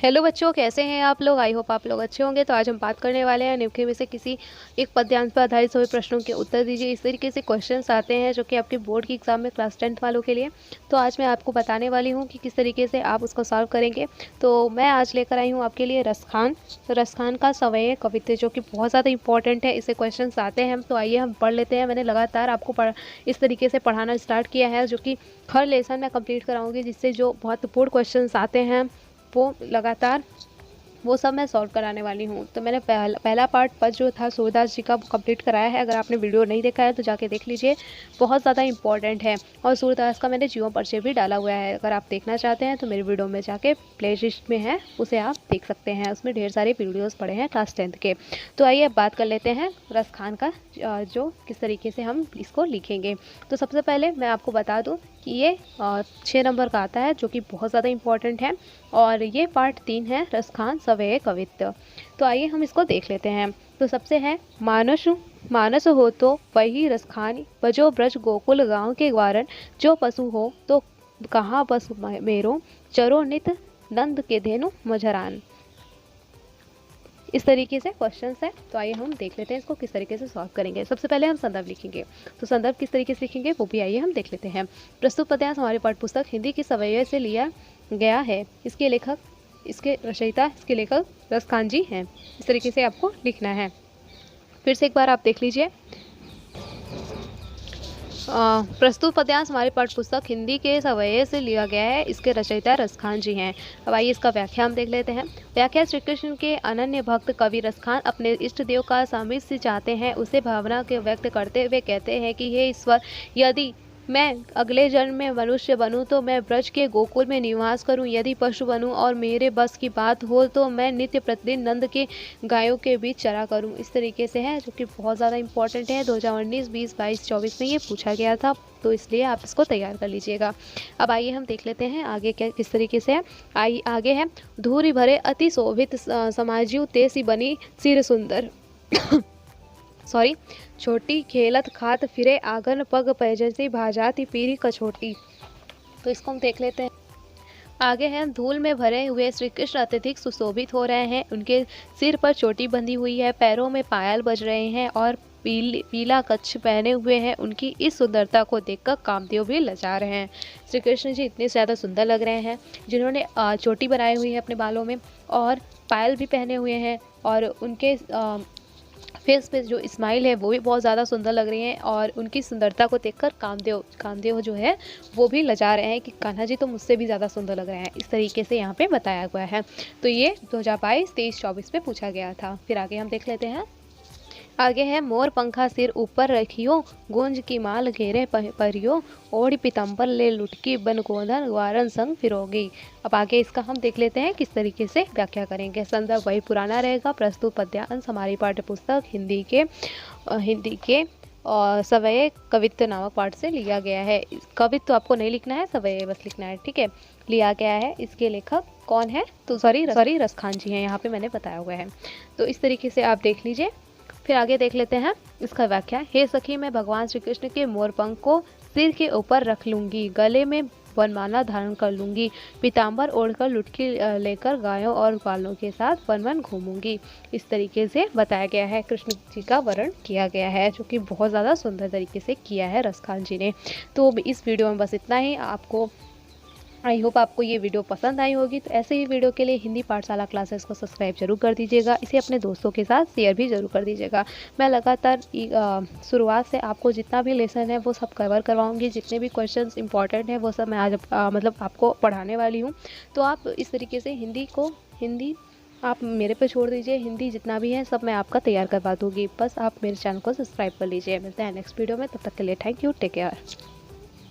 Hello बच्चों, कैसे हैं आप लोग। आई होप आप लोग अच्छे होंगे। तो आज हम बात करने वाले हैं निम्नलिखित में से किसी एक पद्यांश पर आधारित सभी प्रश्नों के उत्तर दीजिए। इस तरीके से क्वेश्चंस आते हैं जो कि आपके बोर्ड की एग्जाम में क्लास 10th वालों के लिए। तो आज मैं आपको बताने वाली हूँ कि किस तरीके से आप उसको सॉल्व करेंगे। तो मैं आज लेकर आई हूँ आपके लिए रसखान। तो रसखान का सवये कवित्त जो कि बहुत ज़्यादा इंपॉर्टेंट है, इससे क्वेश्चन आते हैं। तो आइए हम पढ़ लेते हैं। मैंने लगातार आपको इस तरीके से पढ़ाना स्टार्ट किया है जो कि हर लेसन मैं कंप्लीट कराऊंगी, जिससे जो महत्वपूर्ण क्वेश्चन आते हैं वो लगातार वो सब मैं सॉल्व कराने वाली हूँ। तो मैंने पहला पार्ट पद जो था सूरदास जी का कंप्लीट कराया है। अगर आपने वीडियो नहीं देखा है तो जाके देख लीजिए, बहुत ज़्यादा इंपॉर्टेंट है। और सूरदास का मैंने जीवन परिचय भी डाला हुआ है। अगर आप देखना चाहते हैं तो मेरी वीडियो में जाके प्ले लिस्ट में है, उसे आप देख सकते हैं। उसमें ढेर सारे वीडियोज़ पड़े हैं क्लास 10th के। तो आइए अब बात कर लेते हैं रसखान का, जो किस तरीके से हम इसको लिखेंगे। तो सबसे पहले मैं आपको बता दूँ कि ये 6 नंबर का आता है, जो कि बहुत ज़्यादा इंपॉर्टेंट है। और ये पार्ट 3 है, रसखान सवये कवित्त। तो आइए हम इसको देख लेते हैं। तो सबसे है मानस मानस हो तो वही रसखानी, बजो ब्रज गोकुल गांव के ग्वारन, जो पशु हो तो कहाँ बस मेरो, चरो नित नंद के धेनु मझरान। इस तरीके से क्वेश्चंस है। तो आइए हम देख लेते हैं इसको किस तरीके से सॉल्व करेंगे। सबसे पहले हम संदर्भ लिखेंगे। तो संदर्भ किस तरीके से लिखेंगे वो भी आइए हम देख लेते हैं। प्रस्तुत पद्यांश हमारी पाठ्यपुस्तक हिंदी की सवये से लिया गया है। इसके लेखक, इसके रचयिता, इसके लेखक रसखान जी हैं। इस तरीके से आपको लिखना है। फिर से एक बार आप देख लीजिए। प्रस्तुत पद्यांश हमारी पाठ्यपुस्तक हिंदी के सवये से लिया गया है। इसके रचयिता रसखान जी हैं। अब आइए इसका व्याख्या हम देख लेते हैं। व्याख्या: श्री कृष्ण के अनन्य भक्त कवि रसखान अपने इष्ट देव का सामीप्य चाहते हैं। उसे भावना के व्यक्त करते हुए कहते हैं कि हे ईश्वर, यदि मैं अगले जन्म में मनुष्य बनूं तो मैं ब्रज के गोकुल में निवास करूं। यदि पशु बनूं और मेरे बस की बात हो तो मैं नित्य प्रतिदिन नंद के गायों के बीच चरा करूं। इस तरीके से है, जो कि बहुत ज़्यादा इंपॉर्टेंट है। 2019, 20, 22, 24 में ये पूछा गया था, तो इसलिए आप इसको तैयार कर लीजिएगा। अब आइए हम देख लेते हैं आगे क्या किस तरीके से है। आगे है धूरी भरे अति शोभित समाजीव तेसी बनी सिर सुंदर सॉरी छोटी खेलत खात फिरे आंगन पग पैजसी भाजाती पीरी कछोटी। तो इसको हम देख लेते हैं। आगे है धूल में भरे हुए श्री कृष्ण अत्यधिक सुशोभित हो रहे हैं। उनके सिर पर चोटी बंधी हुई है, पैरों में पायल बज रहे हैं और पीला कच्छ पहने हुए हैं। उनकी इस सुंदरता को देखकर कामदेव भी लजा रहे हैं। श्री कृष्ण जी इतने ज़्यादा सुंदर लग रहे हैं, जिन्होंने चोटी बनाई हुई है अपने बालों में और पायल भी पहने हुए हैं, और उनके फेस पे जो स्माइल है वो भी बहुत ज़्यादा सुंदर लग रही है। और उनकी सुंदरता को देखकर कामदेव जो है वो भी लजा रहे हैं कि कान्हा जी तो मुझसे भी ज़्यादा सुंदर लग रहे हैं। इस तरीके से यहाँ पे बताया हुआ है। तो ये 2022, 23, 24 में पूछा गया था। फिर आगे हम देख लेते हैं। आगे है मोर पंखा सिर ऊपर रखियो, गूंज की माल घेरे परियो, ओढ़ पीताम्बर ले लुटकी बन गोधन वारन संग फिरोगी। अब आगे इसका हम देख लेते हैं किस तरीके से व्याख्या करेंगे। संदर्भ वही पुराना रहेगा। प्रस्तुत पद्यांश हमारी पाठ्यपुस्तक हिंदी के सवये कवित्त नामक पाठ से लिया गया है। कवित्त तो आपको नहीं लिखना है, सवये बस लिखना है, ठीक है। लिया गया है। इसके लेखक कौन है? तो सॉरी रसखान जी हैं, यहाँ पे मैंने बताया हुआ है। तो इस तरीके से आप देख लीजिए। फिर आगे देख लेते हैं इसका व्याख्या। हे सखी, मैं भगवान श्री कृष्ण के मोरपंख को सिर के ऊपर रख लूंगी, गले में वनमाला धारण कर लूंगी, पीताम्बर ओढ़कर लुटकी लेकर गायों और ग्वालों के साथ वन वन घूमूंगी। इस तरीके से बताया गया है, कृष्ण जी का वर्णन किया गया है, जो कि बहुत ज़्यादा सुंदर तरीके से किया है रसखान जी ने। तो इस वीडियो में बस इतना ही। आई होप आपको ये वीडियो पसंद आई होगी। तो ऐसे ही वीडियो के लिए हिंदी पाठशाला क्लासेस को सब्सक्राइब जरूर कर दीजिएगा। इसे अपने दोस्तों के साथ शेयर भी जरूर कर दीजिएगा। मैं लगातार शुरुआत से आपको जितना भी लेसन है वो सब कवर करवाऊंगी। जितने भी क्वेश्चंस इंपॉर्टेंट हैं वो सब मैं आज मतलब आपको पढ़ाने वाली हूँ। तो आप इस तरीके से हिंदी आप मेरे पे छोड़ दीजिए। हिंदी जितना भी है सब मैं आपका तैयार करवा दूँगी। बस आप मेरे चैनल को सब्सक्राइब कर लीजिए। मिलते हैं नेक्स्ट वीडियो में, तब तक के लिए थैंक यू, टेक केयर।